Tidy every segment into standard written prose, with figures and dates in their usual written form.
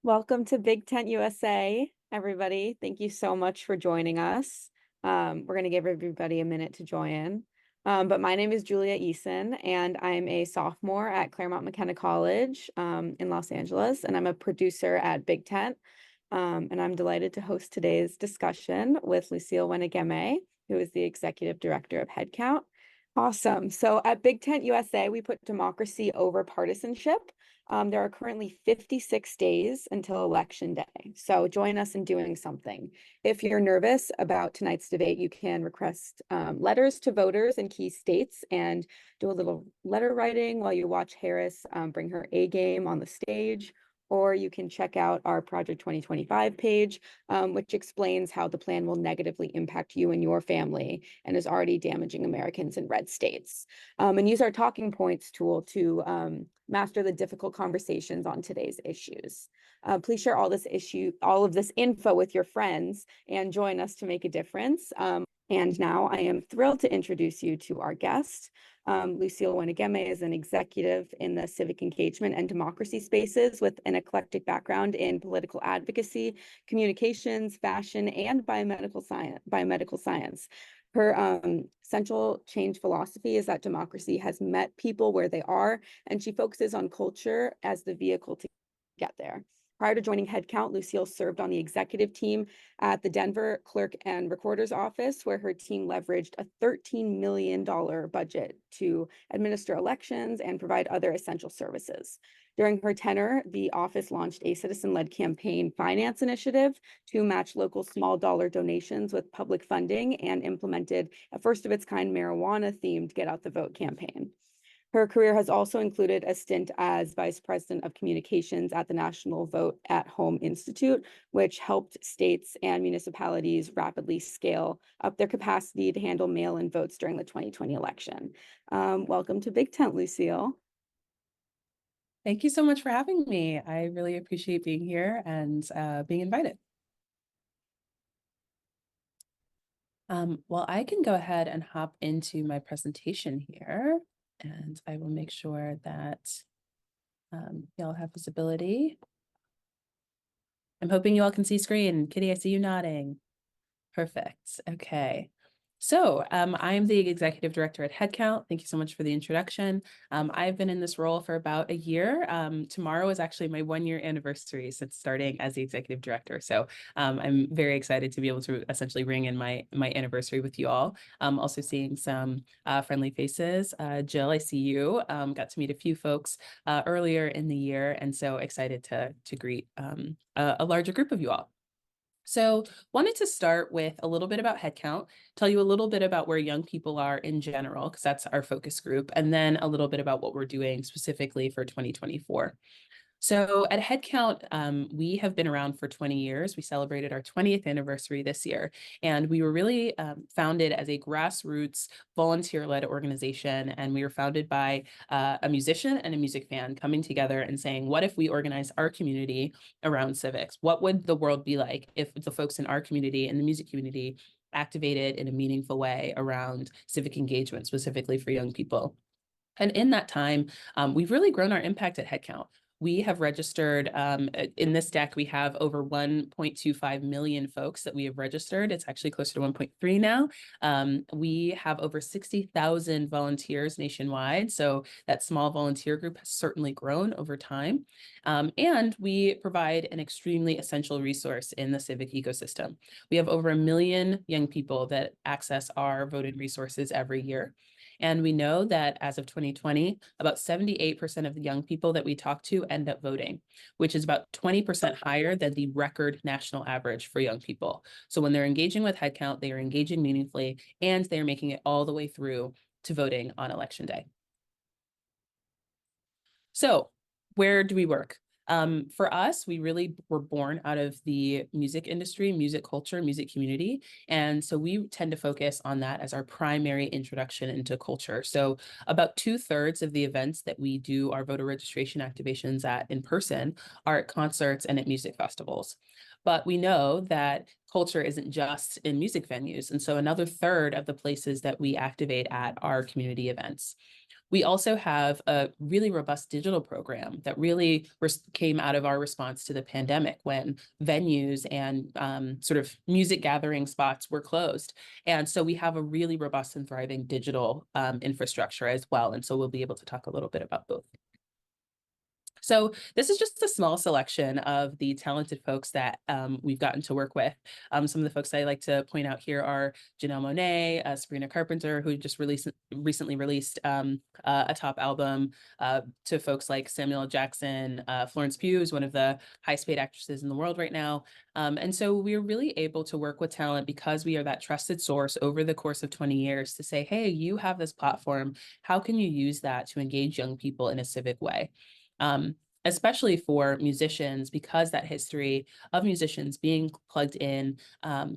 Welcome to Big Tent USA, everybody. Thank you so much for joining us. We're going to give everybody a minute to join. But my name is Julia Eason, and I'm a sophomore at Claremont McKenna College in Los Angeles, and I'm a producer at Big Tent. And I'm delighted to host today's discussion with Lucille Wenegieme, who is the executive director of HeadCount. Awesome. So at Big Tent USA, we put democracy over partisanship. There are currently 56 days until Election Day. So join us in doing something. If you're nervous about tonight's debate, you can request letters to voters in key states and do a little letter writing while you watch Harris bring her A game on the stage. Or you can check out our Project 2025 page, which explains how the plan will negatively impact you and your family and is already damaging Americans in red states. And use our talking points tool to master the difficult conversations on today's issues. Please share all of this info with your friends and join us to make a difference. And now I am thrilled to introduce you to our guest. Lucille Wenegieme is an executive in the civic engagement and democracy spaces with an eclectic background in political advocacy, communications, fashion, and biomedical science. Her central change philosophy is that democracy has met people where they are, and she focuses on culture as the vehicle to get there. Prior to joining HeadCount, Lucille served on the executive team at the Denver Clerk and Recorder's Office, where her team leveraged a $13 million budget to administer elections and provide other essential services. During her tenure, the office launched a citizen-led campaign finance initiative to match local small dollar donations with public funding and implemented a first-of-its-kind marijuana-themed Get Out the Vote campaign. Her career has also included a stint as Vice President of Communications at the National Vote at Home Institute, which helped states and municipalities rapidly scale up their capacity to handle mail-in votes during the 2020 election. Welcome to Big Tent, Lucille. Thank you so much for having me. I really appreciate being here and being invited. Well, I can go ahead and hop into my presentation here, and I will make sure that y'all have visibility. I'm hoping you all can see screen. Kitty, I see you nodding. Perfect. Okay. So I'm the executive director at HeadCount. Thank you so much for the introduction. I've been in this role for about a year. Tomorrow is actually my 1-year anniversary since starting as the executive director. So I'm very excited to be able to essentially ring in my anniversary with you all. Also seeing some friendly faces. Jill, I see you. Got to meet a few folks earlier in the year, and so excited to greet a larger group of you all. So wanted to start with a little bit about HeadCount, tell you a little bit about where young people are in general, because that's our focus group, and then a little bit about what we're doing specifically for 2024. So at HeadCount, we have been around for 20 years. We celebrated our 20th anniversary this year, and we were really founded as a grassroots volunteer-led organization, and we were founded by a musician and a music fan coming together and saying, what if we organize our community around civics? What would the world be like if the folks in our community and the music community activated in a meaningful way around civic engagement, specifically for young people? And in that time, we've really grown our impact at HeadCount. We have registered, in this deck, we have over 1.25 million folks that we have registered. It's actually closer to 1.3 now. We have over 60,000 volunteers nationwide. So that small volunteer group has certainly grown over time. And we provide an extremely essential resource in the civic ecosystem. We have over 1 million young people that access our voting resources every year. And we know that as of 2020, about 78% of the young people that we talk to end up voting, which is about 20% higher than the record national average for young people. So when they're engaging with HeadCount, they are engaging meaningfully, and they're making it all the way through to voting on Election Day. So where do we work? For us, we really were born out of the music industry, music culture, music community. And so we tend to focus on that as our primary introduction into culture. So about 2/3 of the events that we do our voter registration activations at in person are at concerts and at music festivals. But we know that culture isn't just in music venues. And so another third of the places that we activate at are community events. We also have a really robust digital program that really came out of our response to the pandemic, when venues and sort of music gathering spots were closed. And so we have a really robust and thriving digital infrastructure as well. And so we'll be able to talk a little bit about both. So this is just a small selection of the talented folks that we've gotten to work with. Some of the folks I like to point out here are Janelle Monáe, Sabrina Carpenter, who just recently released a top album, to folks like Samuel L. Jackson, Florence Pugh is one of the highest paid actresses in the world right now. And so we're really able to work with talent because we are that trusted source over the course of 20 years to say, hey, you have this platform. How can you use that to engage young people in a civic way? Especially for musicians, because that history of musicians being plugged in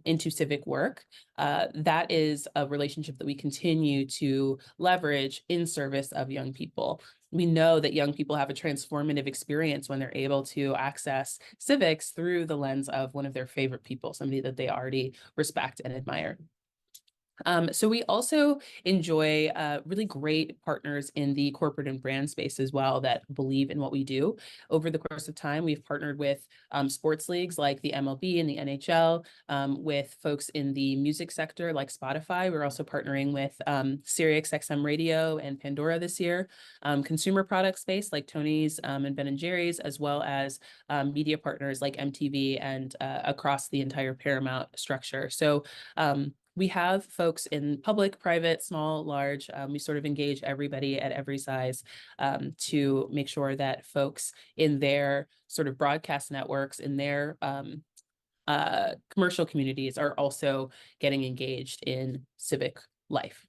into civic work, that is a relationship that we continue to leverage in service of young people. We know that young people have a transformative experience when they're able to access civics through the lens of one of their favorite people, somebody that they already respect and admire. So we also enjoy really great partners in the corporate and brand space as well that believe in what we do. Over the course of time, we've partnered with sports leagues like the MLB and the NHL, with folks in the music sector like Spotify. We're also partnering with Sirius XM Radio and Pandora this year, consumer product space like Tony's and Ben & Jerry's, as well as media partners like MTV and across the entire Paramount structure. So we have folks in public, private, small, large. We sort of engage everybody at every size to make sure that folks in their sort of broadcast networks, in their commercial communities, are also getting engaged in civic life.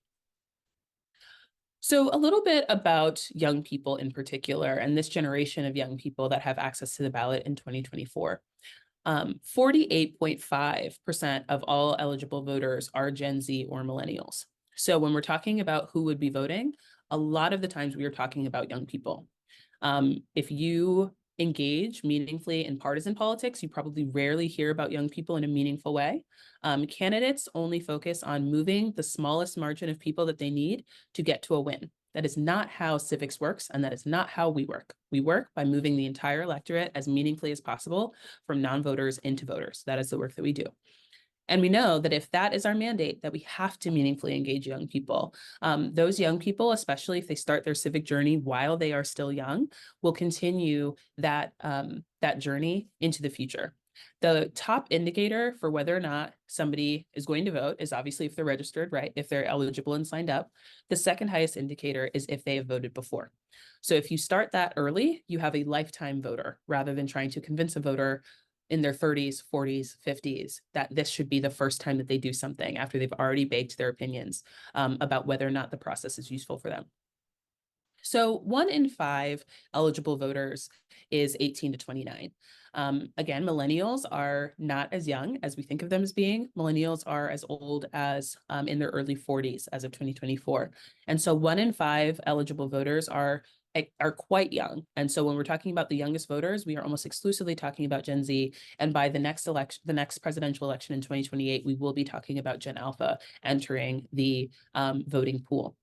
So a little bit about young people in particular, and this generation of young people that have access to the ballot in 2024. 48.5% of all eligible voters are Gen Z or millennials. So when we're talking about who would be voting, a lot of the times we are talking about young people. If you engage meaningfully in partisan politics, you probably rarely hear about young people in a meaningful way. Candidates only focus on moving the smallest margin of people that they need to get to a win. That is not how civics works, and that is not how we work. We work by moving the entire electorate as meaningfully as possible from non-voters into voters. That is the work that we do. And we know that if that is our mandate, that we have to meaningfully engage young people. Those young people, especially if they start their civic journey while they are still young, will continue that, that journey into the future. The top indicator for whether or not somebody is going to vote is obviously if they're registered, right? If they're eligible and signed up. The second highest indicator is if they have voted before. So if you start that early, you have a lifetime voter, rather than trying to convince a voter in their 30s, 40s, 50s, that this should be the first time that they do something after they've already baked their opinions about whether or not the process is useful for them. So 1 in 5 eligible voters is 18 to 29. Again, millennials are not as young as we think of them as being. Millennials are as old as in their early 40s as of 2024. And so 1 in 5 eligible voters are quite young. And so when we're talking about the youngest voters, we are almost exclusively talking about Gen Z. And by the next election, the next presidential election in 2028, we will be talking about Gen Alpha entering the voting pool.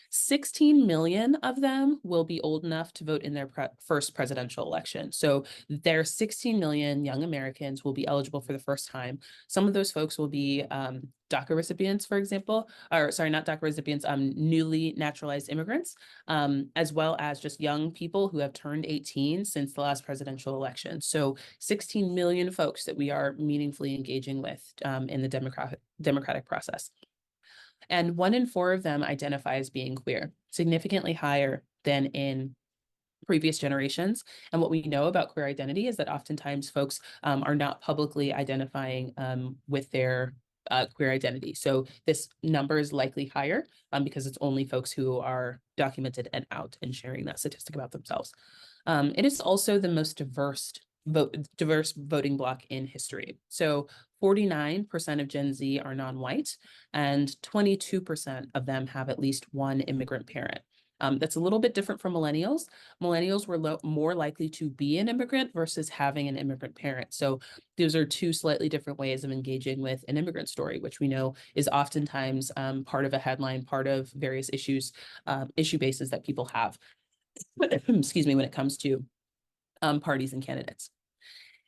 16 million of them will be old enough to vote in their first presidential election. So there 16 million young Americans will be eligible for the first time. Some of those folks will be DACA recipients, for example, or sorry, not DACA recipients, newly naturalized immigrants, as well as just young people who have turned 18 since the last presidential election. So 16 million folks that we are meaningfully engaging with in the democratic process. And 1 in 4 of them identify as being queer, significantly higher than in previous generations. And what we know about queer identity is that oftentimes folks are not publicly identifying with their queer identity. So this number is likely higher because it's only folks who are documented and out and sharing that statistic about themselves. It is also the most diverse voting bloc in history. So 49% of Gen Z are non-white, and 22% of them have at least one immigrant parent. That's a little bit different from millennials. Millennials were more likely to be an immigrant versus having an immigrant parent. So those are two slightly different ways of engaging with an immigrant story, which we know is oftentimes part of a headline, part of various issue bases that people have, excuse me, when it comes to parties and candidates.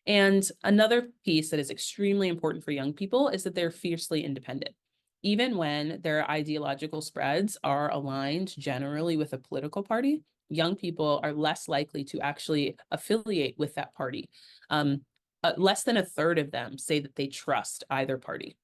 And another piece that is extremely important for young people is that they're fiercely independent. Even when their ideological spreads are aligned generally with a political party, young people are less likely to actually affiliate with that party. Less than a third of them say that they trust either party.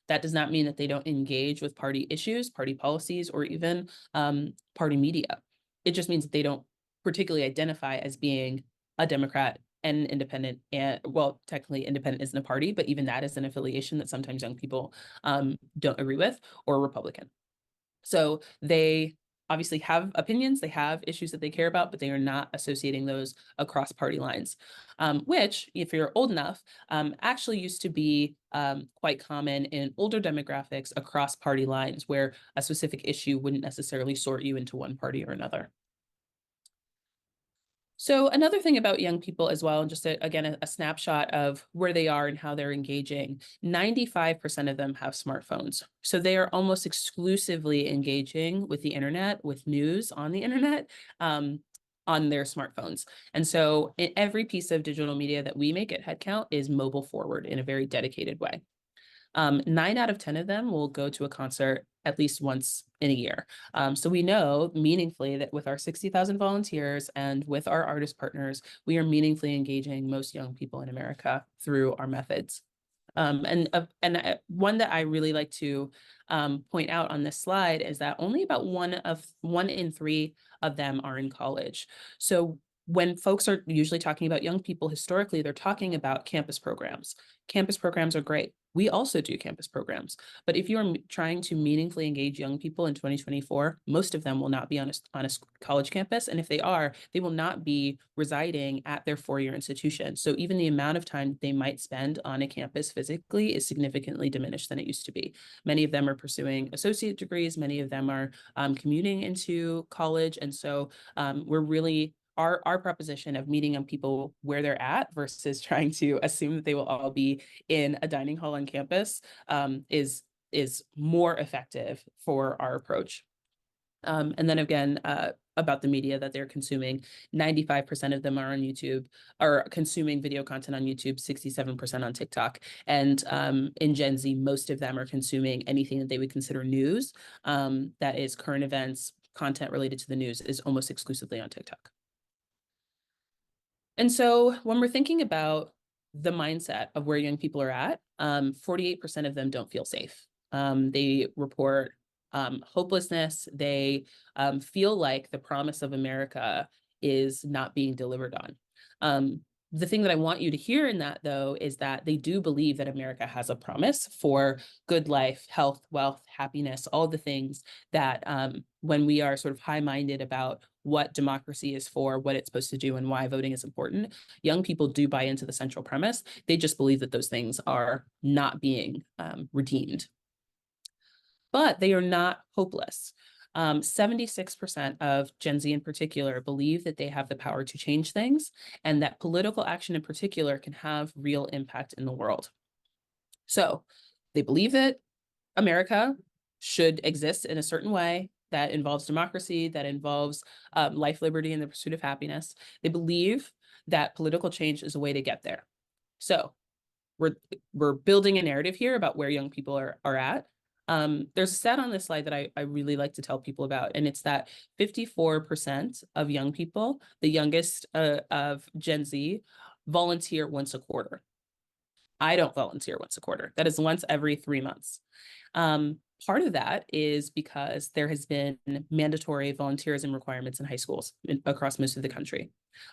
That does not mean that they don't engage with party issues, party policies, or even party media. It just means that they don't particularly identify as being a Democrat and independent, and well, technically independent isn't a party, but even that is an affiliation that sometimes young people don't agree with, or Republican. So they obviously have opinions, they have issues that they care about, but they are not associating those across party lines, which, if you're old enough, actually used to be quite common in older demographics across party lines, where a specific issue wouldn't necessarily sort you into one party or another. So another thing about young people as well, and just again, a snapshot of where they are and how they're engaging, 95% of them have smartphones. So they are almost exclusively engaging with the internet, with news on the internet, on their smartphones. And so every piece of digital media that we make at HeadCount is mobile forward in a very dedicated way. 9 out of 10 of them will go to a concert at least once in a year. So we know meaningfully that with our 60,000 volunteers and with our artist partners, we are meaningfully engaging most young people in America through our methods. And one that I really like to point out on this slide is that only about one in 3 of them are in college. So when folks are usually talking about young people, historically, they're talking about campus programs. Campus programs are great. We also do campus programs. But if you are trying to meaningfully engage young people in 2024, most of them will not be on a college campus. And if they are, they will not be residing at their four-year institution. So even the amount of time they might spend on a campus physically is significantly diminished than it used to be. Many of them are pursuing associate degrees. Many of them are commuting into college. And so we're really our proposition of meeting young people where they're at versus trying to assume that they will all be in a dining hall on campus is more effective for our approach. And then again, about the media that they're consuming, 95% of them are on YouTube, are consuming video content on YouTube, 67% on TikTok. And in Gen Z, most of them are consuming anything that they would consider news, that is current events, content related to the news, is almost exclusively on TikTok. And so when we're thinking about the mindset of where young people are at, 48% of them don't feel safe. They report hopelessness. They feel like the promise of America is not being delivered on. The thing that I want you to hear in that, though, is that they do believe that America has a promise for good life, health, wealth, happiness, all the things that when we are sort of high-minded about what democracy is for, what it's supposed to do, and why voting is important, young people do buy into the central premise. They just believe that those things are not being redeemed. But they are not hopeless. 76% of Gen Z in particular believe that they have the power to change things, and that political action in particular can have real impact in the world. So they believe that America should exist in a certain way that involves democracy, that involves life, liberty, and the pursuit of happiness. They believe that political change is a way to get there. So we're building a narrative here about where young people are at. There's a stat on this slide that I really like to tell people about, and it's that 54% of young people, the youngest of Gen Z, volunteer once a quarter. I don't volunteer once a quarter. That is once every 3 months. Part of that is because there has been mandatory volunteerism requirements in high schools across most of the country.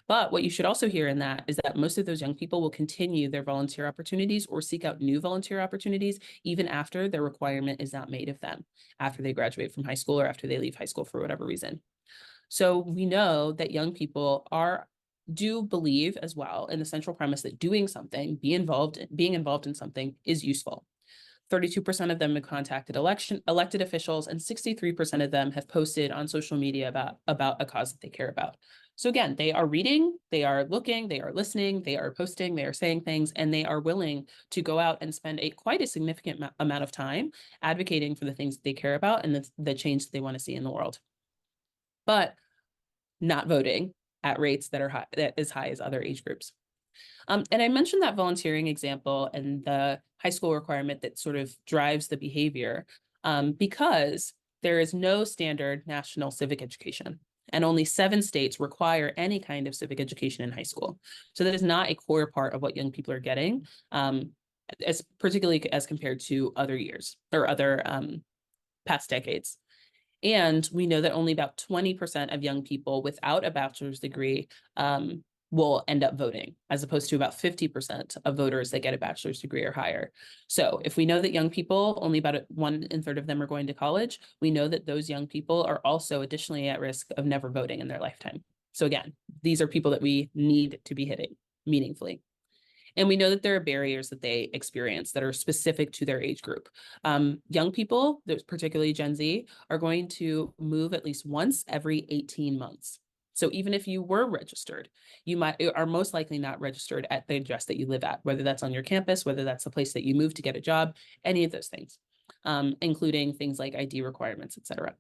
But what you should also hear in that is that most of those young people will continue their volunteer opportunities or seek out new volunteer opportunities even after their requirement is not made of them, after they graduate from high school or after they leave high school for whatever reason. So we know that young people do believe as well in the central premise that doing something, being involved in something is useful. 32% of them have contacted elected officials, and 63% of them have posted on social media about a cause that they care about. So again, they are reading, they are looking, they are listening, they are posting, they are saying things, and they are willing to go out and spend quite a significant amount of time advocating for the things that they care about and the change that they want to see in the world. But not voting at rates that are as high as other age groups. And I mentioned that volunteering example and the high school requirement that sort of drives the behavior because there is no standard national civic education, and only 7 states require any kind of civic education in high school. So that is not a core part of what young people are getting, particularly as compared to other years or other past decades. And we know that only about 20% of young people without a bachelor's degree will end up voting, as opposed to about 50% of voters that get a bachelor's degree or higher. So if we know that young people, only about 1/3 of them are going to college, we know that those young people are also additionally at risk of never voting in their lifetime. So again, these are people that we need to be hitting meaningfully. And we know that there are barriers that they experience that are specific to their age group. Young people, particularly Gen Z, are going to move at least once every 18 months. So even if you were registered, you are most likely not registered at the address that you live at, whether that's on your campus, whether that's the place that you move to get a job, any of those things, including things like ID requirements, et cetera.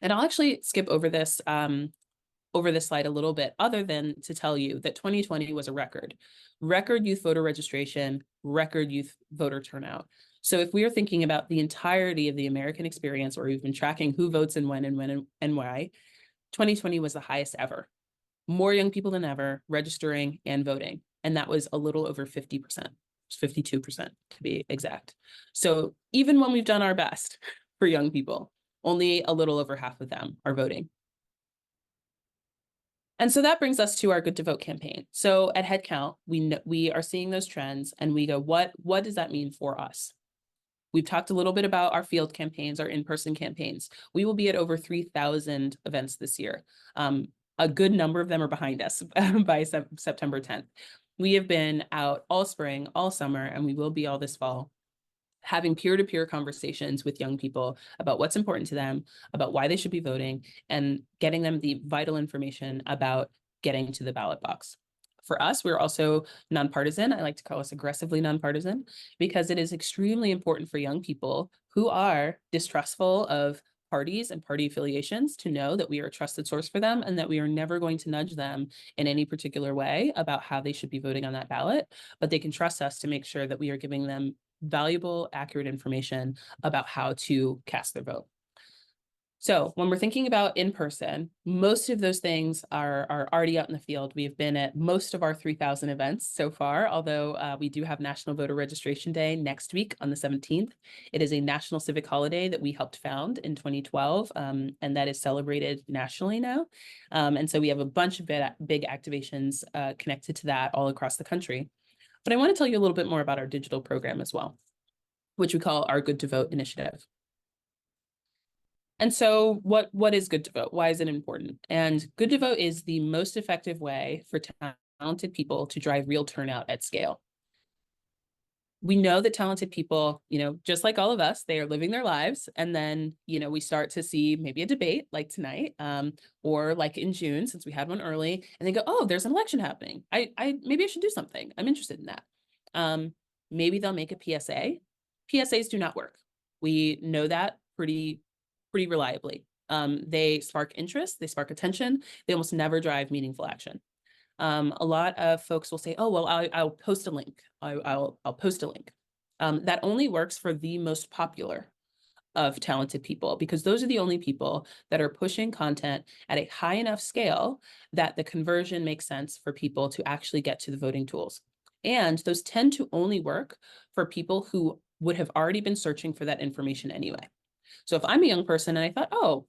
And I'll actually skip over this slide a little bit, other than to tell you that 2020 was a record youth voter registration, record youth voter turnout. So if we are thinking about the entirety of the American experience, or we've been tracking who votes and when and why, 2020 was the highest ever. More young people than ever registering and voting. And that was a little over 50%, 52% to be exact. So even when we've done our best for young people, only a little over half of them are voting. And so that brings us to our Good to Vote campaign. So at HeadCount, we are seeing those trends, and we go, what does that mean for us? We've talked a little bit about our field campaigns, our in-person campaigns. We will be at over 3,000 events this year. A good number of them are behind us by September 10th. We have been out all spring, all summer, and we will be all this fall, having peer-to-peer conversations with young people about what's important to them, about why they should be voting, and getting them the vital information about getting to the ballot box. For us, we're also nonpartisan. I like to call us aggressively nonpartisan, because it is extremely important for young people who are distrustful of parties and party affiliations to know that we are a trusted source for them, and that we are never going to nudge them in any particular way about how they should be voting on that ballot, but they can trust us to make sure that we are giving them valuable, accurate information about how to cast their vote. So when we're thinking about in person, most of those things are already out in the field. We've been at most of our 3,000 events so far, although we do have National Voter Registration Day next week on the 17th. It is a national civic holiday that we helped found in 2012, and that is celebrated nationally now. And so we have a bunch of big activations connected to that all across the country. But I want to tell you a little bit more about our digital program as well, which we call our Good to Vote initiative. And so what is Good to Vote? Why is it important? And Good to Vote is the most effective way for talented people to drive real turnout at scale. We know that talented people, just like all of us, they are living their lives. And then, we start to see maybe a debate like tonight, or like in June, since we had one early, and they go, oh, there's an election happening. Maybe I should do something. I'm interested in that. Maybe they'll make a PSA. PSAs do not work. We know that pretty reliably. They spark interest, they spark attention, they almost never drive meaningful action. A lot of folks will say, oh, well, I'll post a link. I'll post a link. That only works for the most popular of talented people, because those are the only people that are pushing content at a high enough scale that the conversion makes sense for people to actually get to the voting tools. And those tend to only work for people who would have already been searching for that information anyway. So if I'm a young person and I thought, oh,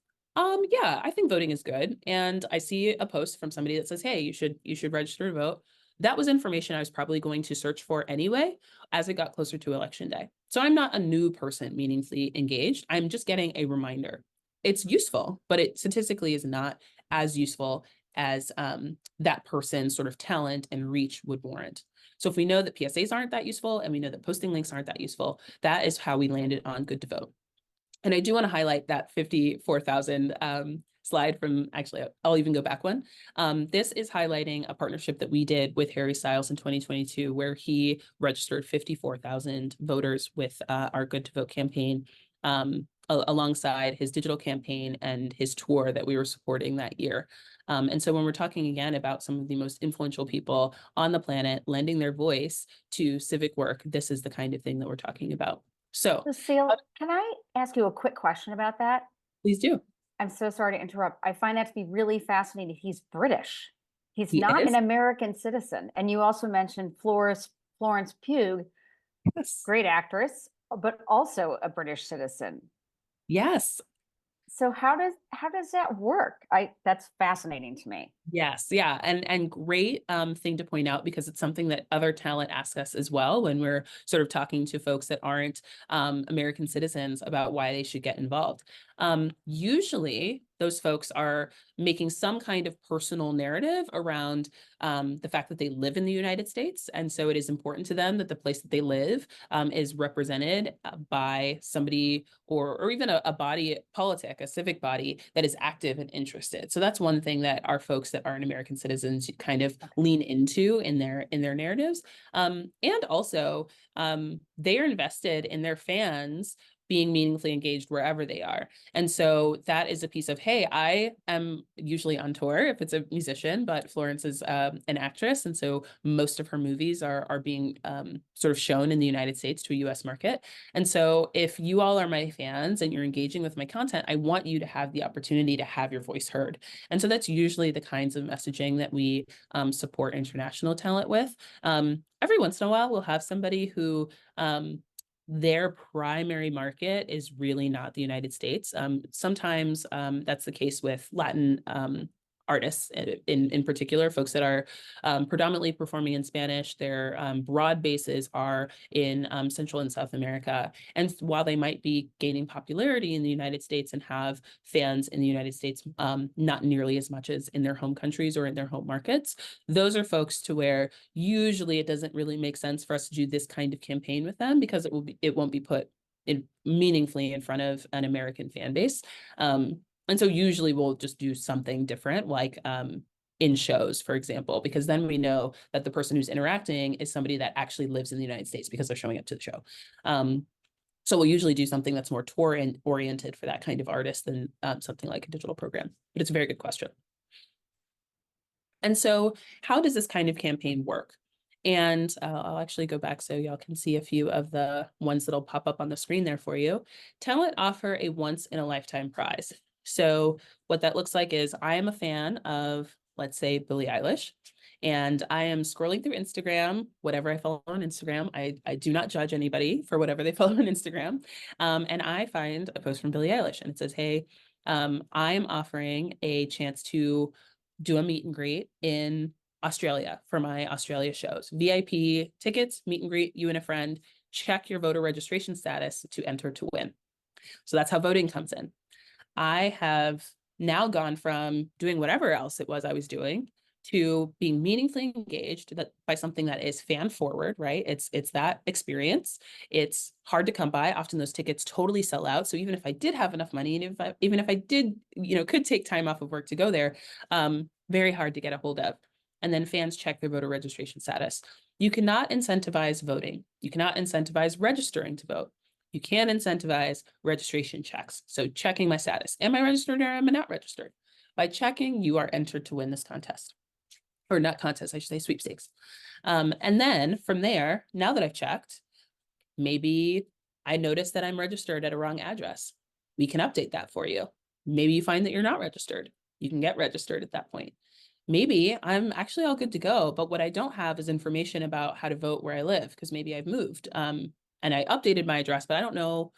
yeah, I think voting is good, and I see a post from somebody that says, hey, you should register to vote, that was information I was probably going to search for anyway as it got closer to election day. So I'm not a new person meaningfully engaged. I'm just getting a reminder. It's useful, but it statistically is not as useful as that person's sort of talent and reach would warrant. So if we know that PSAs aren't that useful and we know that posting links aren't that useful, that is how we landed on Good to Vote. And I do want to highlight that 54,000 slide from, actually, I'll even go back one. This is highlighting a partnership that we did with Harry Styles in 2022, where he registered 54,000 voters with our Good to Vote campaign, alongside his digital campaign and his tour that we were supporting that year. And so when we're talking again about some of the most influential people on the planet lending their voice to civic work, this is the kind of thing that we're talking about. So, Lucille, can I ask you a quick question about that? please do. I'm so sorry to interrupt. I find that to be really fascinating. He's British. He's He not is. an American citizen. And you also mentioned Florence Pugh, Yes. great actress, but also a British citizen. Yes. So how does that work? That's fascinating to me. Yes, yeah, and great thing to point out, because it's something that other talent asks us as well when we're sort of talking to folks that aren't American citizens about why they should get involved. Usually those folks are making some kind of personal narrative around the fact that they live in the United States, and so it is important to them that the place that they live is represented by somebody or even a body politic, a civic body that is active and interested. So that's one thing that our folks that aren't American citizens kind of lean into in their narratives. And also, they are invested in their fans being meaningfully engaged wherever they are. And so that is a piece of, hey, I am usually on tour if it's a musician, but Florence is an actress. And so most of her movies are being sort of shown in the United States to a US market. And so if you all are my fans and you're engaging with my content, I want you to have the opportunity to have your voice heard. And so that's usually the kinds of messaging that we support international talent with. Every once in a while, we'll have somebody who their primary market is really not the United States. Sometimes that's the case with Latin artists in particular, folks that are predominantly performing in Spanish. Their broad bases are in Central and South America. And while they might be gaining popularity in the United States and have fans in the United States, not nearly as much as in their home countries or in their home markets, those are folks to where usually it doesn't really make sense for us to do this kind of campaign with them, because it won't be put meaningfully in front of an American fan base. And so usually we'll just do something different, like in shows, for example, because then we know that the person who's interacting is somebody that actually lives in the United States because they're showing up to the show. So we'll usually do something that's more tour oriented for that kind of artist than something like a digital program. But it's a very good question. And so how does this kind of campaign work? And I'll actually go back so y'all can see a few of the ones that'll pop up on the screen there for you. Talent offer a once in a lifetime prize. So what that looks like is I am a fan of, let's say, Billie Eilish, and I am scrolling through Instagram, whatever I follow on Instagram. I do not judge anybody for whatever they follow on Instagram. And I find a post from Billie Eilish, and it says, hey, I am offering a chance to do a meet and greet in Australia for my Australia shows. VIP tickets, meet and greet, you and a friend, check your voter registration status to enter to win. So that's how voting comes in. I have now gone from doing whatever else it was I was doing to being meaningfully engaged by something that is fan forward, right? It's that experience. It's hard to come by. Often those tickets totally sell out. So even if I did have enough money, and even if I did, could take time off of work to go there, very hard to get a hold of. And then fans check their voter registration status. You cannot incentivize voting. You cannot incentivize registering to vote. You can incentivize registration checks. So checking my status. Am I registered or am I not registered? By checking, you are entered to win this contest. Or not contest, I should say sweepstakes. And then from there, now that I've checked, maybe I noticed that I'm registered at a wrong address. We can update that for you. Maybe you find that you're not registered. You can get registered at that point. Maybe I'm actually all good to go, but what I don't have is information about how to vote where I live, because maybe I've moved. And I updated my address, but I don't know,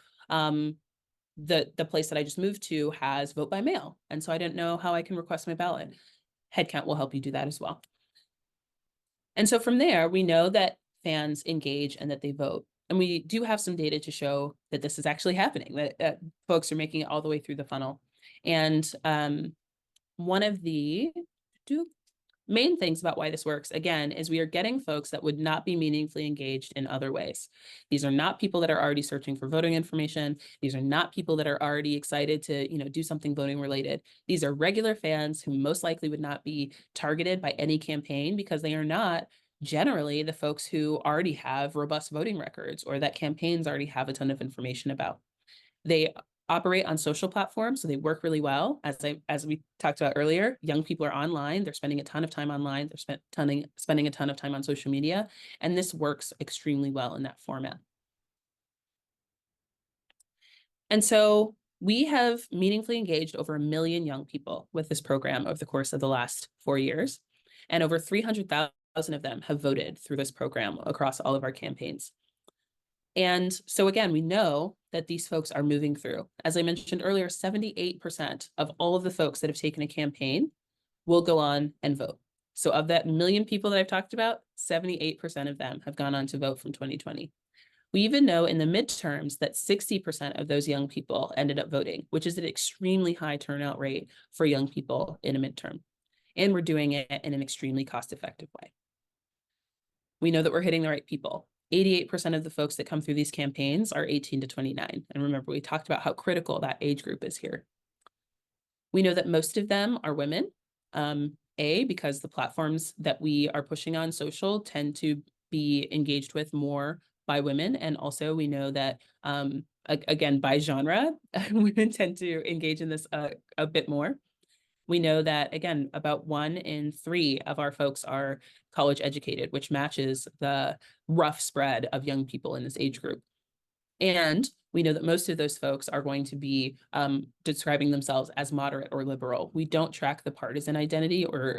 the place that I just moved to has vote by mail. And so I didn't know how I can request my ballot. HEADCOUNT will help you do that as well. And so from there, we know that fans engage and that they vote. And we do have some data to show that this is actually happening, that folks are making it all the way through the funnel. And one of the main things about why this works, again, is we are getting folks that would not be meaningfully engaged in other ways. These are not people that are already searching for voting information. These are not people that are already excited to, do something voting related. These are regular fans who most likely would not be targeted by any campaign because they are not generally the folks who already have robust voting records or that campaigns already have a ton of information about. They operate on social platforms, so they work really well. As we talked about earlier, young people are online. They're spending a ton of time online. They're spending a ton of time on social media, and this works extremely well in that format. And so we have meaningfully engaged over 1 million young people with this program over the course of the last 4 years, and over 300,000 of them have voted through this program across all of our campaigns. And so again, we know that these folks are moving through. As I mentioned earlier, 78% of all of the folks that have taken a campaign will go on and vote. So of that 1 million people that I've talked about, 78% of them have gone on to vote from 2020. We even know in the midterms that 60% of those young people ended up voting, which is an extremely high turnout rate for young people in a midterm. And we're doing it in an extremely cost-effective way. We know that we're hitting the right people. 88% of the folks that come through these campaigns are 18 to 29. And remember, we talked about how critical that age group is here. We know that most of them are women, because the platforms that we are pushing on social tend to be engaged with more by women. And also we know that, again, by genre, women tend to engage in this a bit more. We know that, again, about 1 in 3 of our folks are college educated, which matches the rough spread of young people in this age group. And we know that most of those folks are going to be describing themselves as moderate or liberal. We don't track the partisan identity or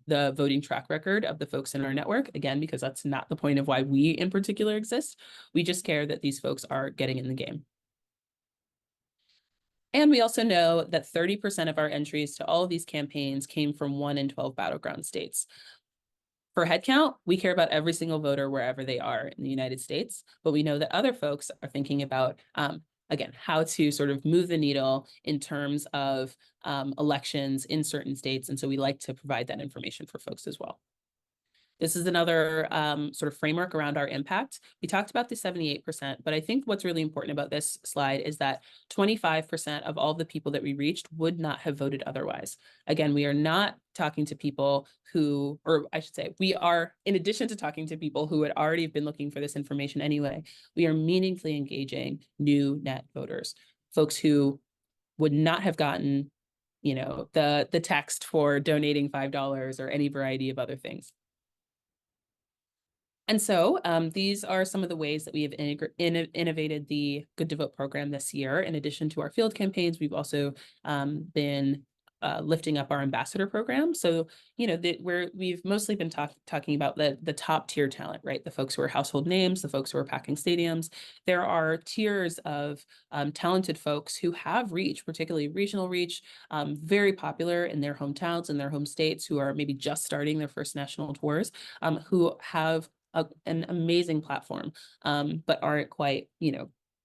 the voting track record of the folks in our network, again, because that's not the point of why we in particular exist. We just care that these folks are getting in the game. And we also know that 30% of our entries to all of these campaigns came from 1 in 12 battleground states. For headcount, we care about every single voter wherever they are in the United States, but we know that other folks are thinking about, again, how to sort of move the needle in terms of elections in certain states. And so we like to provide that information for folks as well. This is another sort of framework around our impact. We talked about the 78%, but I think what's really important about this slide is that 25% of all the people that we reached would not have voted otherwise. Again, we are not talking to people who, or I should say, we are, in addition to talking to people who had already been looking for this information anyway, we are meaningfully engaging new net voters, folks who would not have gotten, the text for donating $5 or any variety of other things. And so these are some of the ways that we have innovated the Good to Vote program this year. In addition to our field campaigns, we've also been lifting up our ambassador program. So, we've mostly been talking about the top tier talent, right? The folks who are household names, the folks who are packing stadiums. There are tiers of talented folks who have reach, particularly regional reach, very popular in their hometowns and their home states, who are maybe just starting their first national tours, who have an amazing platform, but aren't quite,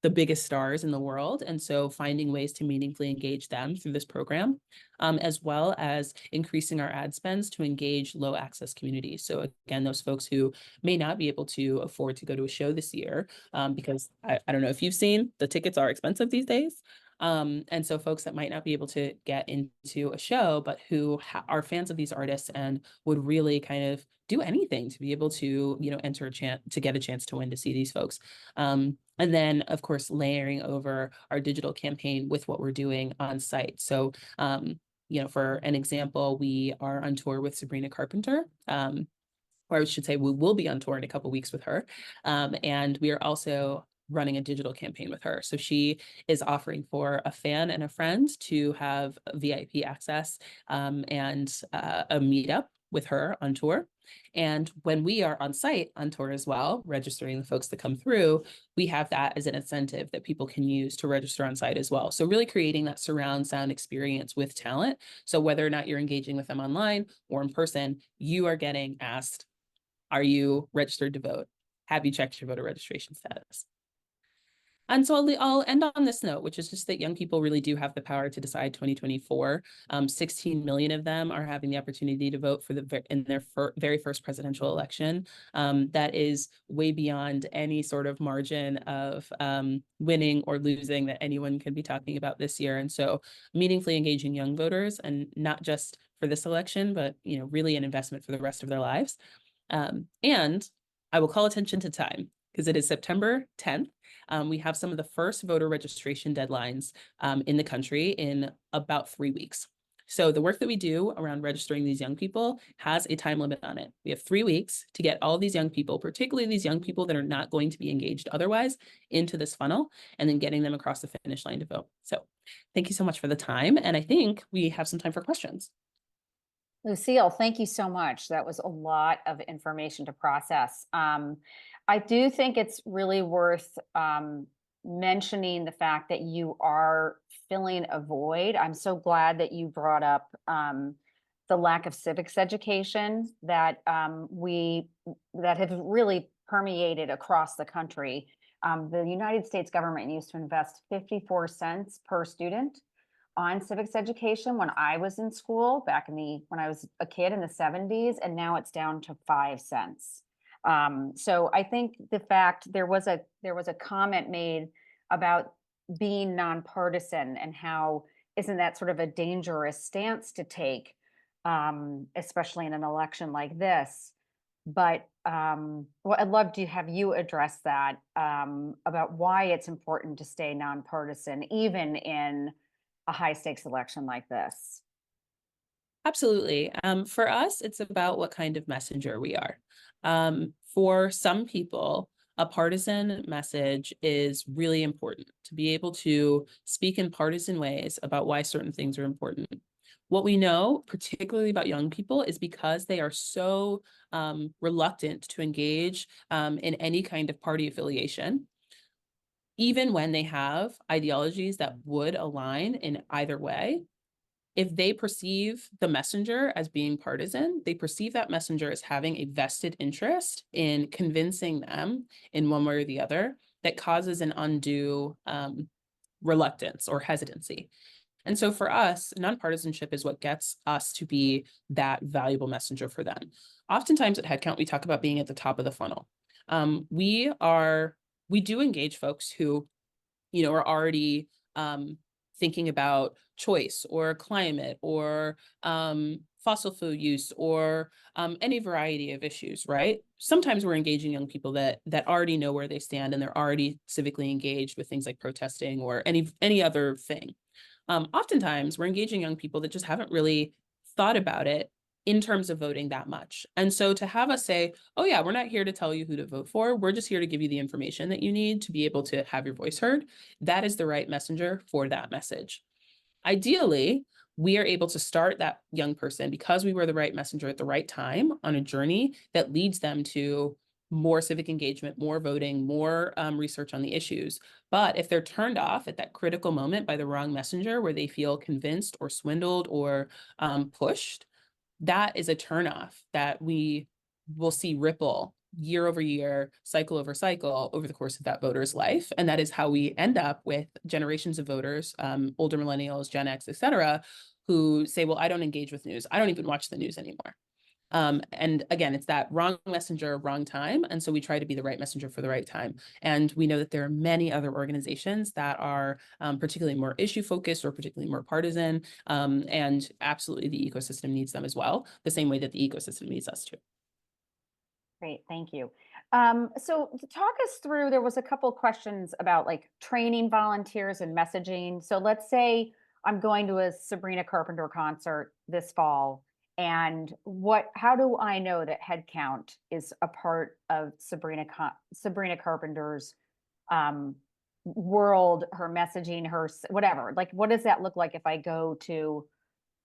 the biggest stars in the world. And so finding ways to meaningfully engage them through this program, as well as increasing our ad spends to engage low access communities. So again, those folks who may not be able to afford to go to a show this year, because I don't know if you've seen, the tickets are expensive these days. And so folks that might not be able to get into a show, but who are fans of these artists and would really kind of do anything to be able to, enter a chance to get a chance to win to see these folks. And then, of course, layering over our digital campaign with what we're doing on site. So, for an example, we are on tour with Sabrina Carpenter, or I should say we will be on tour in a couple of weeks with her. And we are also running a digital campaign with her. So she is offering for a fan and a friend to have VIP access and a meetup with her on tour. And when we are on site on tour as well, registering the folks that come through, we have that as an incentive that people can use to register on site as well. So really creating that surround sound experience with talent. So whether or not you're engaging with them online or in person, you are getting asked, are you registered to vote? Have you checked your voter registration status? And so I'll end on this note, which is just that young people really do have the power to decide 2024. 16 million of them are having the opportunity to vote in their very first presidential election. That is way beyond any sort of margin of winning or losing that anyone could be talking about this year. And so meaningfully engaging young voters, and not just for this election, but really an investment for the rest of their lives. And I will call attention to time, because it is September 10th. We have some of the first voter registration deadlines in the country in about 3 weeks. So the work that we do around registering these young people has a time limit on it. We have 3 weeks to get all these young people, particularly these young people that are not going to be engaged otherwise, into this funnel, and then getting them across the finish line to vote. So thank you so much for the time. And I think we have some time for questions. Lucille, thank you so much. That was a lot of information to process. I do think it's really worth mentioning the fact that you are filling a void. I'm so glad that you brought up the lack of civics education that that have really permeated across the country. The United States government used to invest 54 cents per student on civics education when I was in school back when I was a kid in the 70s, and now it's down to 5 cents. So I think the fact there was a comment made about being nonpartisan, and how isn't that sort of a dangerous stance to take, especially in an election like this. But well, I'd love to have you address that, about why it's important to stay nonpartisan, even in a high stakes election like this. Absolutely. For us, it's about what kind of messenger we are. For some people, a partisan message is really important, to be able to speak in partisan ways about why certain things are important. What we know, particularly about young people, is because they are so reluctant to engage in any kind of party affiliation, even when they have ideologies that would align in either way. If they perceive the messenger as being partisan, they perceive that messenger as having a vested interest in convincing them in one way or the other, that causes an undue reluctance or hesitancy. And so for us, nonpartisanship is what gets us to be that valuable messenger for them. Oftentimes at HeadCount, we talk about being at the top of the funnel. We do engage folks who, are already thinking about choice or climate or fossil fuel use or any variety of issues, right? Sometimes we're engaging young people that already know where they stand, and they're already civically engaged with things like protesting or any other thing. Oftentimes we're engaging young people that just haven't really thought about it in terms of voting that much. And so to have us say, oh yeah, we're not here to tell you who to vote for, we're just here to give you the information that you need to be able to have your voice heard, that is the right messenger for that message. Ideally, we are able to start that young person, because we were the right messenger at the right time, on a journey that leads them to more civic engagement, more voting, more research on the issues. But if they're turned off at that critical moment by the wrong messenger, where they feel convinced or swindled or pushed, that is a turnoff that we will see ripple year over year, cycle over cycle, over the course of that voter's life. And that is how we end up with generations of voters, older millennials, Gen X, et cetera, who say, well, I don't engage with news. I don't even watch the news anymore. And again, it's that wrong messenger, wrong time. And so we try to be the right messenger for the right time. And we know that there are many other organizations that are particularly more issue focused or particularly more partisan. And absolutely the ecosystem needs them as well, the same way that the ecosystem needs us too. Great, thank you. So to talk us through, there was a couple of questions about like training volunteers and messaging. So let's say I'm going to a Sabrina Carpenter concert this fall, and how do I know that HeadCount is a part of Sabrina Carpenter's world, her messaging, her whatever? Like, what does that look like if I go to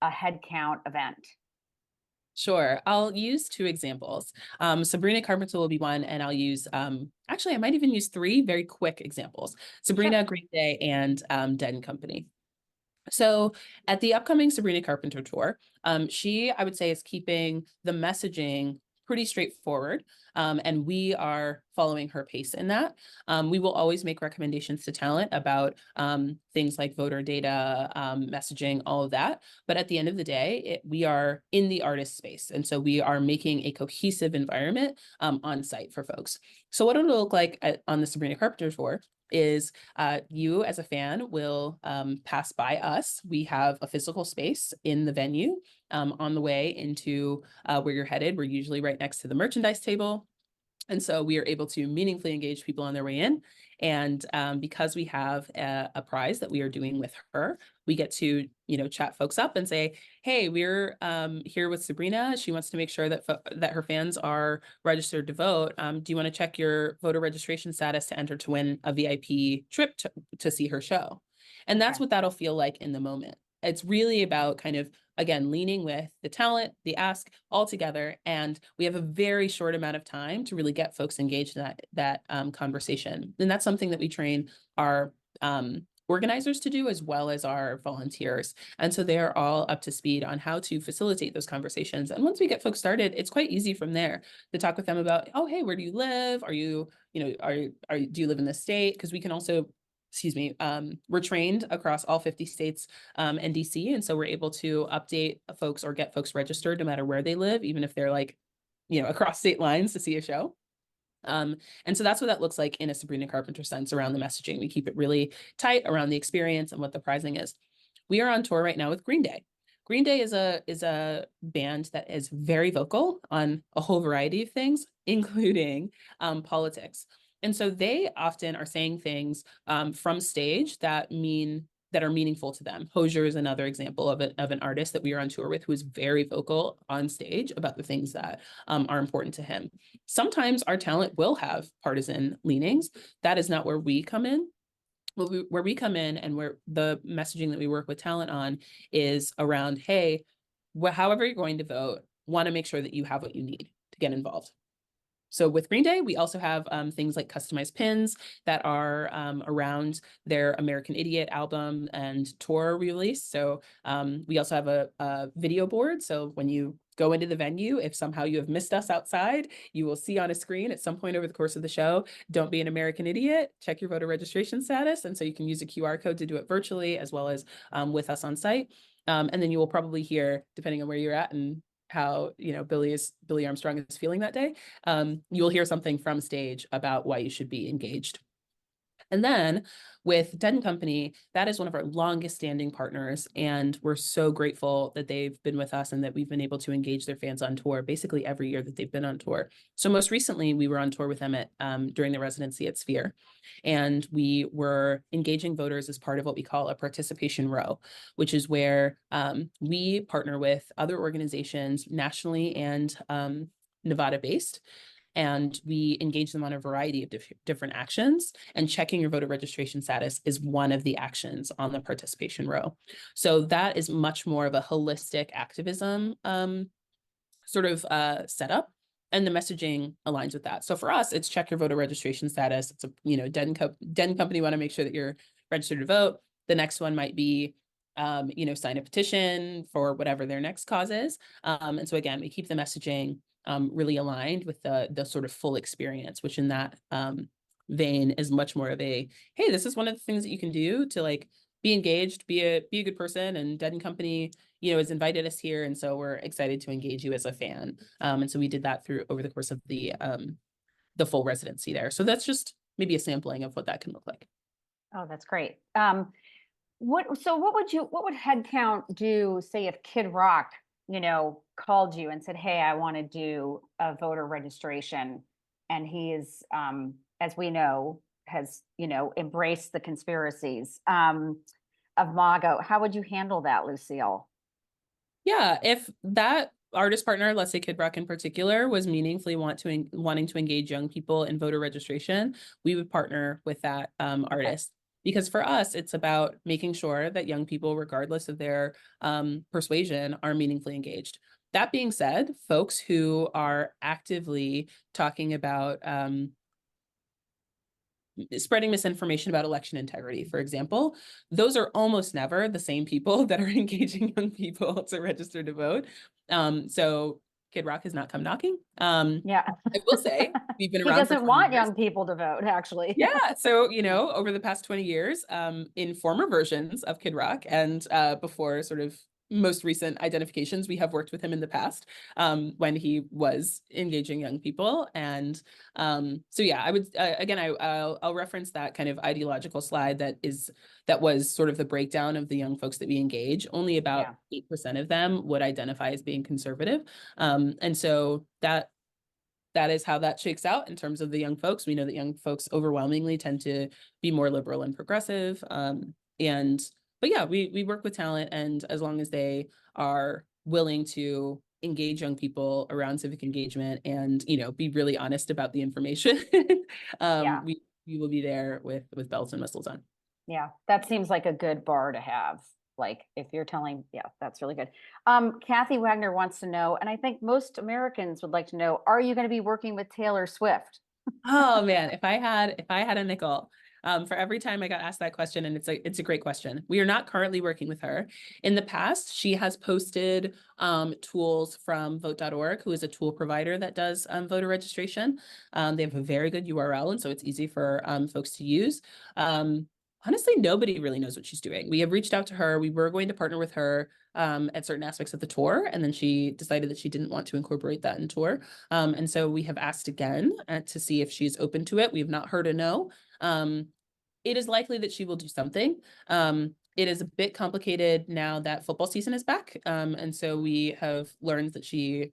a HeadCount event? Sure. I'll use two examples. Sabrina Carpenter will be one, and I'll use, actually, I might even use three very quick examples. Sabrina, Sure. Green Day, and Dead and Company. So at the upcoming Sabrina Carpenter tour, she, I would say, is keeping the messaging pretty straightforward. And we are following her pace in that. We will always make recommendations to talent about things like voter data, messaging, all of that. But at the end of the day, we are in the artist space. And so we are making a cohesive environment on site for folks. So what it'll look like on the Sabrina Carpenter tour is you as a fan will pass by us. We have a physical space in the venue on the way into where you're headed. We're usually right next to the merchandise table. And so we are able to meaningfully engage people on their way in. And because we have a prize that we are doing with her, we get to, chat folks up and say, hey, we're here with Sabrina. She wants to make sure that that her fans are registered to vote. Do you want to check your voter registration status to enter to win a VIP trip to see her show? And that's what that'll feel like in the moment. It's really about kind of, again, leaning with the talent, the ask all together. And we have a very short amount of time to really get folks engaged in that conversation. And that's something that we train our organizers to do, as well as our volunteers. And so they're all up to speed on how to facilitate those conversations. And once we get folks started, it's quite easy from there to talk with them about, oh, hey, where do you live? Are you, do you live in this state? Because we can also, we're trained across all 50 states and DC. And so we're able to update folks or get folks registered no matter where they live, even if they're like, across state lines to see a show. And so that's what that looks like in a Sabrina Carpenter sense around the messaging. We keep it really tight around the experience and what the prizing is. We are on tour right now with Green Day. Green Day is a band that is very vocal on a whole variety of things, including politics. And so they often are saying things from stage that are meaningful to them. Hozier is another example of an artist that we are on tour with who is very vocal on stage about the things that are important to him. Sometimes our talent will have partisan leanings. That is not where we come in. Where we come in and where the messaging that we work with talent on is around, hey, however you're going to vote, want to make sure that you have what you need to get involved. So with Green Day, we also have things like customized pins that are around their American Idiot album and tour release. So we also have a video board. So when you go into the venue, if somehow you have missed us outside, you will see on a screen at some point over the course of the show, don't be an American idiot, check your voter registration status. And so you can use a QR code to do it virtually as well as with us on site. And then you will probably hear, depending on where you're at and how Billy Armstrong is feeling that day, you'll hear something from stage about why you should be engaged. And then with Dead & Company, that is one of our longest standing partners. And we're so grateful that they've been with us and that we've been able to engage their fans on tour basically every year that they've been on tour. So most recently, we were on tour with them during the residency at Sphere. And we were engaging voters as part of what we call a participation row, which is where we partner with other organizations nationally and Nevada-based. And we engage them on a variety of different actions, and checking your voter registration status is one of the actions on the participation row. So that is much more of a holistic activism setup, and the messaging aligns with that. So for us, it's check your voter registration status. It's a, Dead & Company want to make sure that you're registered to vote. The next one might be sign a petition for whatever their next cause is. And so again, we keep the messaging really aligned with the sort of full experience, which in that vein is much more of a, hey, this is one of the things that you can do to like be engaged, be a good person, and Dead & Company, has invited us here, and so we're excited to engage you as a fan. And so we did that over the course of the full residency there. So that's just maybe a sampling of what that can look like. Oh, that's great. What would HeadCount do, say, if Kid Rock, called you and said, hey, I want to do a voter registration, and he is, as we know, has, embraced the conspiracies of MAGA. How would you handle that, Lucille? Yeah, if that artist partner, let's say Kid Rock in particular, was meaningfully wanting to engage young people in voter registration, we would partner with that artist. Because for us, it's about making sure that young people, regardless of their persuasion, are meaningfully engaged. That being said, folks who are actively talking about spreading misinformation about election integrity, for example, those are almost never the same people that are engaging young people to register to vote. So Kid Rock has not come knocking. Yeah. I will say we've been He around for doesn't 20 want years. young people to vote, actually. Yeah, so over the past 20 years, in former versions of Kid Rock and before sort of most recent identifications, we have worked with him in the past, when he was engaging young people. And so yeah, I would again, I'll reference that kind of ideological slide that was sort of the breakdown of the young folks that we engage. Only about 8% of them would identify as being conservative, and so that is how that shakes out in terms of the young folks. We know that young folks overwhelmingly tend to be more liberal and progressive. But yeah, we work with talent, and as long as they are willing to engage young people around civic engagement and, be really honest about the information, we will be there with bells and whistles on. Yeah, that seems like a good bar to have. Like if you're telling, that's really good. Kathy Wagner wants to know, and I think most Americans would like to know, are you going to be working with Taylor Swift? Oh man, if I had a nickel, for every time I got asked that question, and it's a great question. We are not currently working with her. In the past, she has posted tools from vote.org, who is a tool provider that does voter registration. They have a very good URL, and so it's easy for folks to use. Honestly, nobody really knows what she's doing. We have reached out to her. We were going to partner with her at certain aspects of the tour, and then she decided that she didn't want to incorporate that in tour. And so we have asked again to see if she's open to it. We have not heard a no. It is likely that she will do something. It is a bit complicated now that football season is back. And so we have learned that she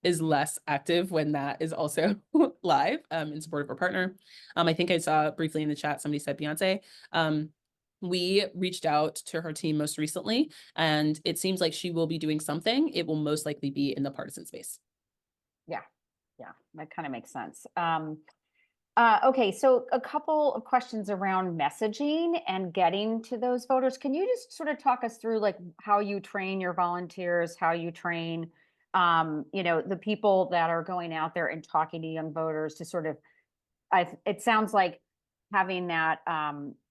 is less active when that is also live in support of her partner. I think I saw briefly in the chat, somebody said Beyonce. We reached out to her team most recently, and it seems like she will be doing something. It will most likely be in the partisan space. Yeah, that kind of makes sense. Okay, so a couple of questions around messaging and getting to those voters. Can you just sort of talk us through like how you train your volunteers, how you train, the people that are going out there and talking to young voters to sort of, it sounds like having that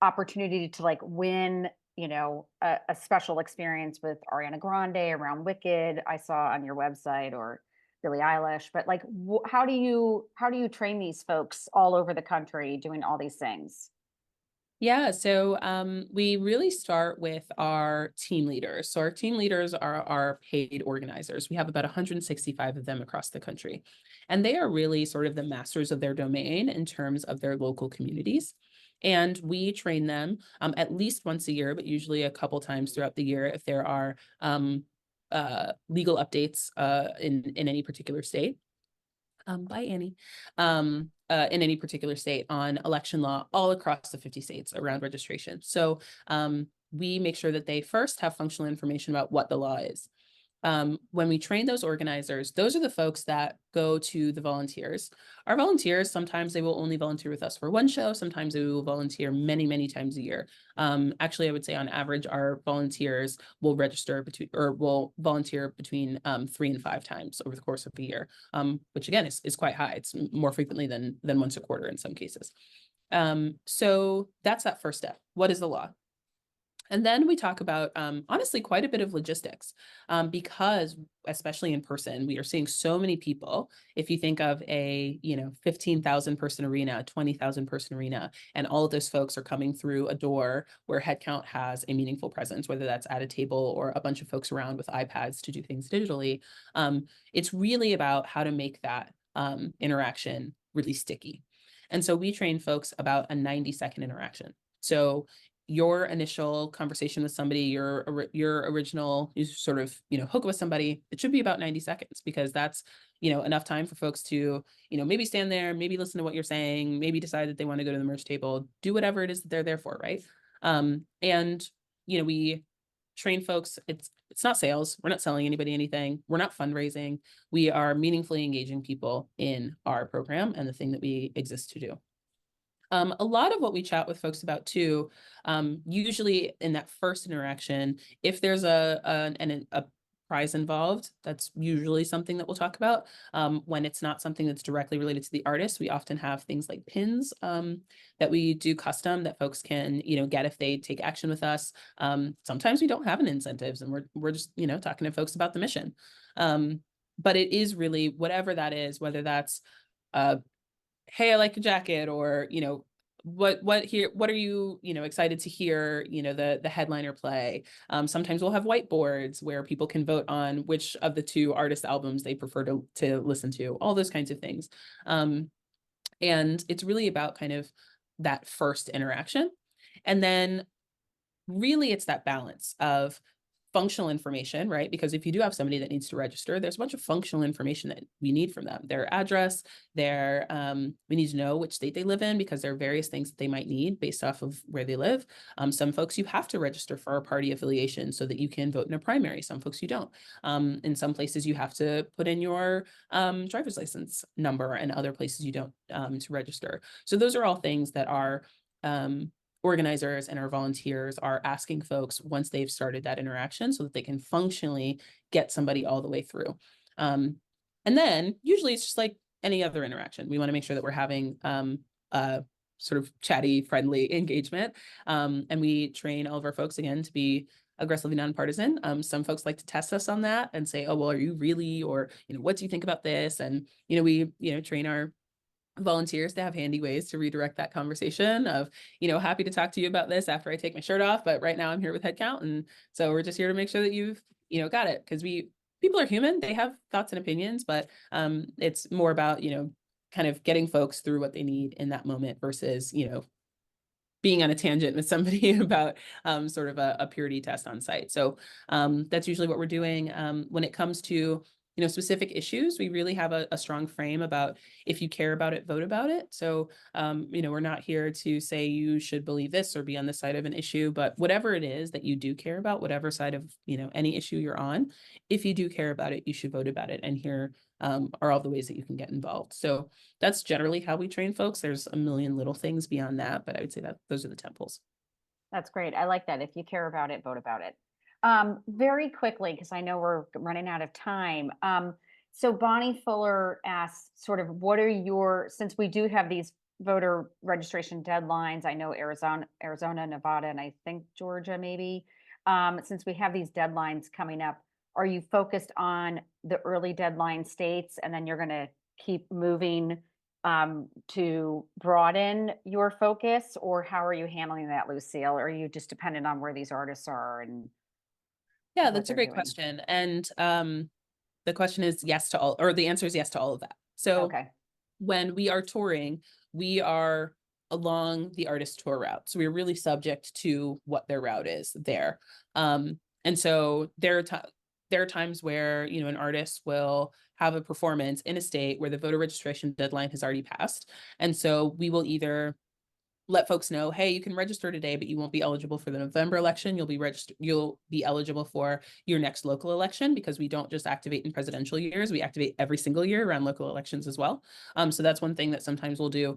opportunity to like win, a special experience with Ariana Grande around Wicked, I saw on your website, or Billie Eilish, but like, how do you train these folks all over the country doing all these things? Yeah, so we really start with our team leaders. So our team leaders are our paid organizers. We have about 165 of them across the country, and they are really sort of the masters of their domain in terms of their local communities. And we train them at least once a year, but usually a couple times throughout the year if there are legal updates in any particular state. Bye, Annie. In any particular state on election law all across the 50 states around registration. So we make sure that they first have functional information about what the law is. When we train those organizers, those are the folks that go to the volunteers. Our volunteers, sometimes they will only volunteer with us for one show. Sometimes they will volunteer many, many times a year. Actually, I would say on average, our volunteers will will volunteer between 3 and 5 times over the course of a year, which again is quite high. It's more frequently than once a quarter in some cases. So that's that first step. What is the law? And then we talk about, honestly, quite a bit of logistics, because especially in person, we are seeing so many people. If you think of a, 15,000 person arena, 20,000 person arena, and all of those folks are coming through a door where HEADCOUNT has a meaningful presence, whether that's at a table or a bunch of folks around with iPads to do things digitally. It's really about how to make that interaction really sticky. And so we train folks about a 90-second interaction. So your initial conversation with somebody, your original, you sort of, hook with somebody, it should be about 90 seconds, because that's, enough time for folks to, maybe stand there, maybe listen to what you're saying, maybe decide that they want to go to the merch table, do whatever it is that they're there for, right? And, we train folks. It's not sales. We're not selling anybody anything. We're not fundraising. We are meaningfully engaging people in our program and the thing that we exist to do. A lot of what we chat with folks about too, usually in that first interaction, if there's a prize involved, that's usually something that we'll talk about. When it's not something that's directly related to the artist, we often have things like pins that we do custom that folks can, get if they take action with us. Sometimes we don't have an incentives, and we're just, talking to folks about the mission. But it is really whatever that is, whether that's, hey, I like your jacket, or, what are you, excited to hear, the headliner play. Sometimes we'll have whiteboards where people can vote on which of the two artist albums they prefer to listen to, all those kinds of things. And it's really about kind of that first interaction. And then really it's that balance of functional information, right? Because if you do have somebody that needs to register, there's a bunch of functional information that we need from them. Their address, we need to know which state they live in, because there are various things that they might need based off of where they live. Some folks you have to register for a party affiliation so that you can vote in a primary. Some folks you don't. In some places you have to put in your driver's license number, and other places you don't, to register. So those are all things that our organizers and our volunteers are asking folks once they've started that interaction, so that they can functionally get somebody all the way through. And then usually it's just like any other interaction. We want to make sure that we're having a sort of chatty, friendly engagement. And we train all of our folks, again, to be aggressively nonpartisan. Some folks like to test us on that and say, oh, well, are you really? Or, what do you think about this? And, we, train our volunteers to have handy ways to redirect that conversation of, happy to talk to you about this after I take my shirt off, but right now I'm here with HeadCount. And so we're just here to make sure that you've, got it. Because people are human, they have thoughts and opinions, but it's more about, kind of getting folks through what they need in that moment versus, being on a tangent with somebody about sort of a purity test on site. So that's usually what we're doing. When it comes to specific issues, we really have a strong frame about, if you care about it, vote about it. So, we're not here to say you should believe this or be on the side of an issue, but whatever it is that you do care about, whatever side of, any issue you're on, if you do care about it, you should vote about it. And here are all the ways that you can get involved. So that's generally how we train folks. There's a million little things beyond that, but I would say that those are the temples. That's great. I like that. If you care about it, vote about it. Very quickly, because I know we're running out of time. So Bonnie Fuller asks sort of, since we do have these voter registration deadlines, I know Arizona, Nevada, and I think Georgia maybe, since we have these deadlines coming up, are you focused on the early deadline states, and then you're going to keep moving to broaden your focus, or how are you handling that, Lucille? Or are you just dependent on where these artists are and Yeah, what that's a they're great doing? question. And the question is yes to all, or the answer is yes to all of that. So Okay. when we are touring, we are along the artist tour route. So we're really subject to what their route is there. And so there are times where, an artist will have a performance in a state where the voter registration deadline has already passed. And so we will either let folks know, hey, you can register today, but you won't be eligible for the November election. You'll be eligible for your next local election, because we don't just activate in presidential years, we activate every single year around local elections as well. So that's one thing that sometimes we'll do.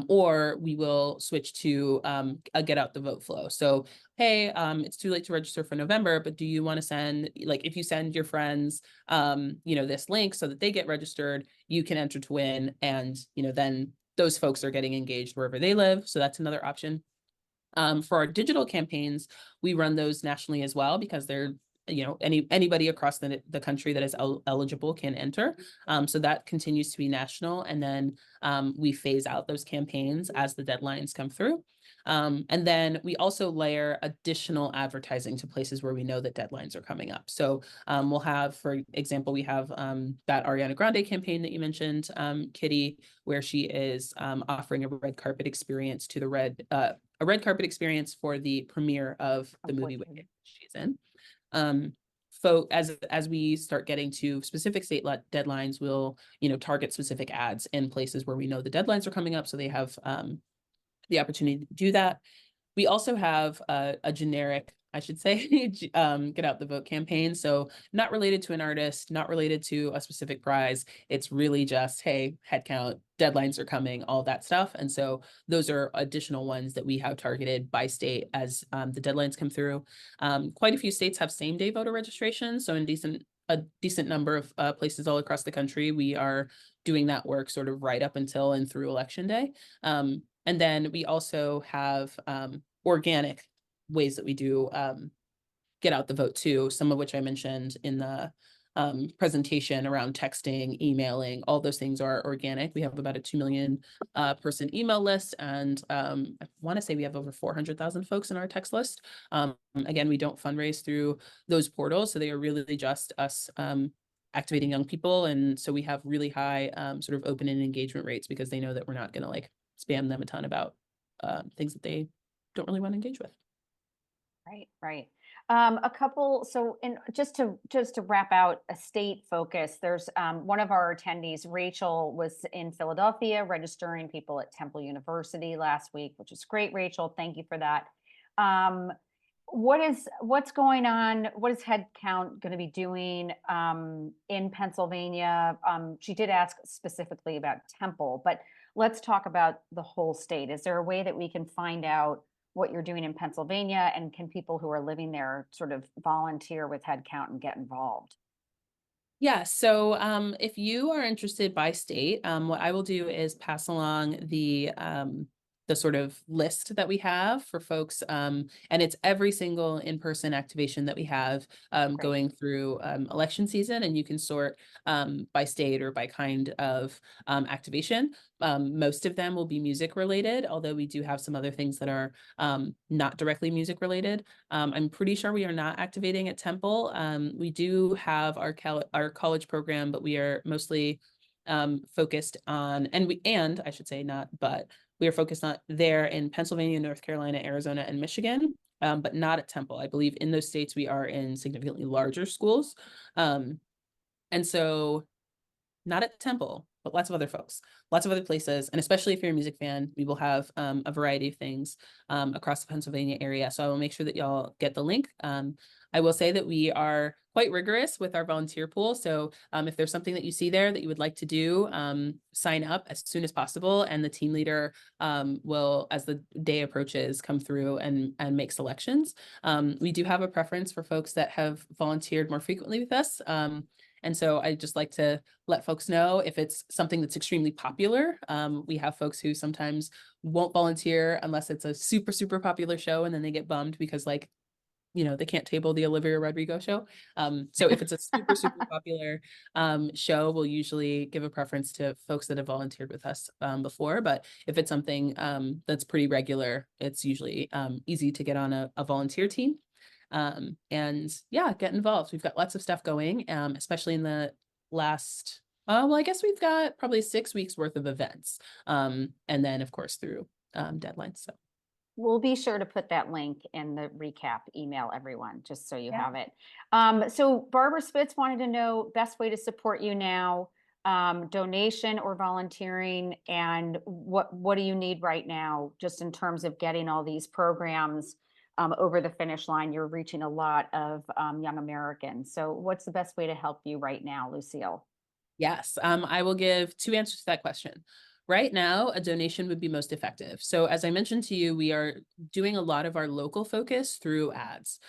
Or we will switch to a get out the vote flow. So, hey, it's too late to register for November, but do you want to send, like, if you send your friends, this link so that they get registered, you can enter to win. And, then those folks are getting engaged wherever they live. So that's another option. For our digital campaigns, we run those nationally as well, because they're, anybody across the country that is eligible can enter. So that continues to be national. And then we phase out those campaigns as the deadlines come through. And then we also layer additional advertising to places where we know that deadlines are coming up. So we'll have, for example, we have that Ariana Grande campaign that you mentioned, Kitty, where she is offering a red carpet experience to a red carpet experience for the premiere of the movie Wicked she's in. As we start getting to specific state deadlines, we'll target specific ads in places where we know the deadlines are coming up, so they have the opportunity to do that. We also have a generic, I should say, get out the vote campaign. So not related to an artist, not related to a specific prize. It's really just, hey, head count, deadlines are coming, all that stuff. And so those are additional ones that we have targeted by state as the deadlines come through. Quite a few states have same day voter registration. So in a decent number of places all across the country, we are doing that work sort of right up until and through election day. And then we also have organic ways that we do get out the vote too, some of which I mentioned in the presentation around texting, emailing, all those things are organic. We have about a 2 million person email list. And I want to say we have over 400,000 folks in our text list. Again, we don't fundraise through those portals. So they are really just us activating young people. And so we have really high sort of open and engagement rates because they know that we're not going to like spam them a ton about things that they don't really want to engage with. Right, right. A couple, so in just to wrap out a state focus, there's one of our attendees, Rachel, was in Philadelphia registering people at Temple University last week, which is great, Rachel. Thank you for that. What's going on? What is HeadCount going to be doing in Pennsylvania? She did ask specifically about Temple, but let's talk about the whole state. Is there a way that we can find out what you're doing in Pennsylvania, and can people who are living there sort of volunteer with HeadCount and get involved? Yeah, so if you are interested by state, what I will do is pass along the sort of list that we have for folks, and it's every single in-person activation that we have going through election season, and you can sort by state or by kind of activation. Most of them will be music related, although we do have some other things that are not directly music related. I'm pretty sure we are not activating at Temple. We do have our college program, but we are mostly focused on, and I should say not, but we are focused on there in Pennsylvania, North Carolina, Arizona, and Michigan, but not at Temple. I believe in those states we are in significantly larger schools. And so not at Temple, but lots of other folks, lots of other places. And especially if you're a music fan, we will have a variety of things across the Pennsylvania area. So I will make sure that y'all get the link. I will say that we are quite rigorous with our volunteer pool. So if there's something that you see there that you would like to do, sign up as soon as possible. And the team leader will, as the day approaches, come through and make selections. We do have a preference for folks that have volunteered more frequently with us. And so I just like to let folks know if it's something that's extremely popular. We have folks who sometimes won't volunteer unless it's a super, super popular show, and then they get bummed because like, you know, they can't table the Olivia Rodrigo show. So if it's a super, super popular show, we'll usually give a preference to folks that have volunteered with us before. But if it's something that's pretty regular, it's usually easy to get on a volunteer team. And yeah, get involved. We've got lots of stuff going, especially in the last, well, I guess we've got probably 6 weeks worth of events. And then of course through deadlines. So We'll be sure to put that link in the recap email, everyone, just so you have it. So Barbara Spitz wanted to know best way to support you now, donation or volunteering, and what do you need right now, just in terms of getting all these programs over the finish line? You're reaching a lot of young Americans. So what's the best way to help you right now, Lucille? yes, I will give 2 answers to that question. Right now, a donation would be most effective. So as I mentioned to you, we are doing a lot of our local focus through ads.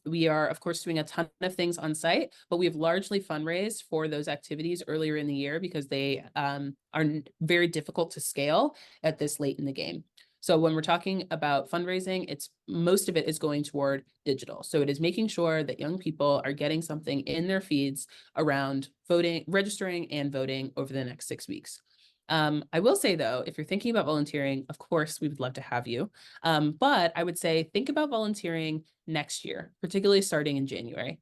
We are, of course, doing a ton of things on site, but we have largely fundraised for those activities earlier in the year because they are very difficult to scale at this late in the game. So when we're talking about fundraising, most of it is going toward digital. So it is making sure that young people are getting something in their feeds around voting, registering and voting over the next 6 weeks. I will say though, if you're thinking about volunteering, of course, we would love to have you. But I would say, think about volunteering next year, particularly starting in January.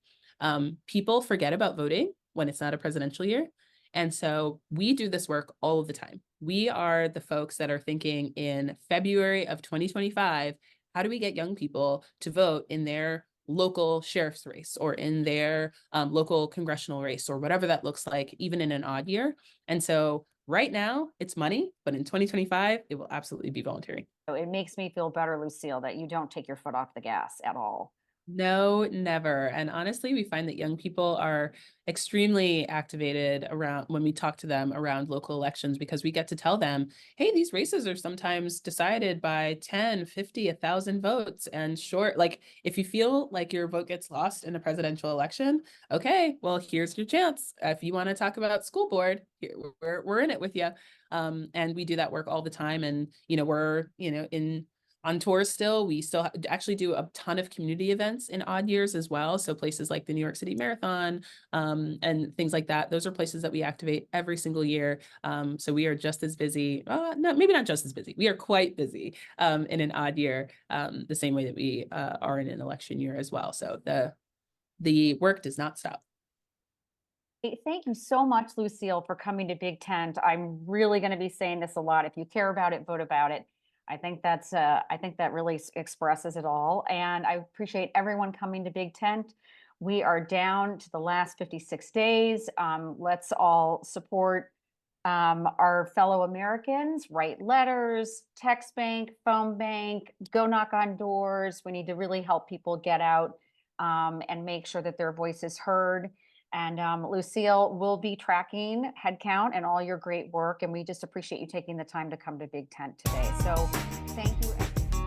People forget about voting when it's not a presidential year. And so we do this work all of the time. We are the folks that are thinking in February of 2025, how do we get young people to vote in their local sheriff's race or in their local congressional race or whatever that looks like, even in an odd year. And so right now it's money, but in 2025, it will absolutely be volunteering. So it makes me feel better, Lucille, that you don't take your foot off the gas at all. No, never. And honestly, we find that young people are extremely activated around when we talk to them around local elections, because we get to tell them, hey, these races are sometimes decided by 10, 50, 1,000 votes. And short, like if you feel like your vote gets lost in a presidential election, okay, well, here's your chance. If you want to talk about school board, we're in it with you. And we do that work all the time. And, we're, in on tours still. We still actually do a ton of community events in odd years as well. So places like the New York City Marathon and things like that. Those are places that we activate every single year. So we are just as busy, no, maybe not just as busy. We are quite busy in an odd year, the same way that we are in an election year as well. So the work does not stop. Thank you so much, Lucille, for coming to Big Tent. I'm really going to be saying this a lot. If you care about it, vote about it. I think that really expresses it all. And I appreciate everyone coming to Big Tent. We are down to the last 56 days. Let's all support our fellow Americans, write letters, text bank, phone bank, go knock on doors. We need to really help people get out and make sure that their voice is heard. And Lucille will be tracking HeadCount and all your great work. And we just appreciate you taking the time to come to Big Tent today. So thank you.